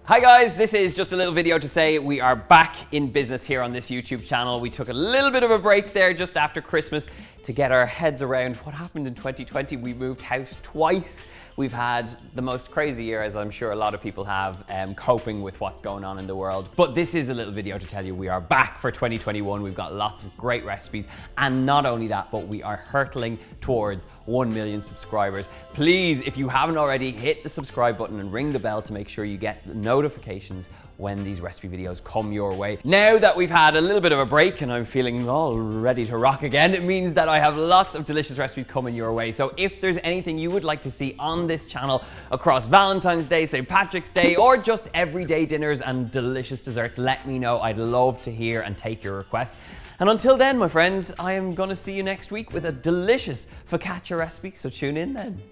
Hi guys, this is just a little video to say we are back in business here on this YouTube channel. We took a little bit of a break there just after Christmas to get our heads around what happened in 2020. We moved house twice. We've had the most crazy year, as I'm sure a lot of people have, coping with what's going on in the world. But this is a little video to tell you we are back for 2021. We've got lots of great recipes. And not only that, but we are hurtling towards 1 million subscribers. Please, if you haven't already, hit the subscribe button and ring the bell to make sure you get the notifications when these recipe videos come your way. Now that we've had a little bit of a break and I'm feeling all ready to rock again, it means that I have lots of delicious recipes coming your way. So if there's anything you would like to see on this channel across Valentine's Day, St. Patrick's Day, or just everyday dinners and delicious desserts, let me know. I'd love to hear and take your requests. And until then, my friends, I am gonna see you next week with a delicious focaccia recipe, so tune in then.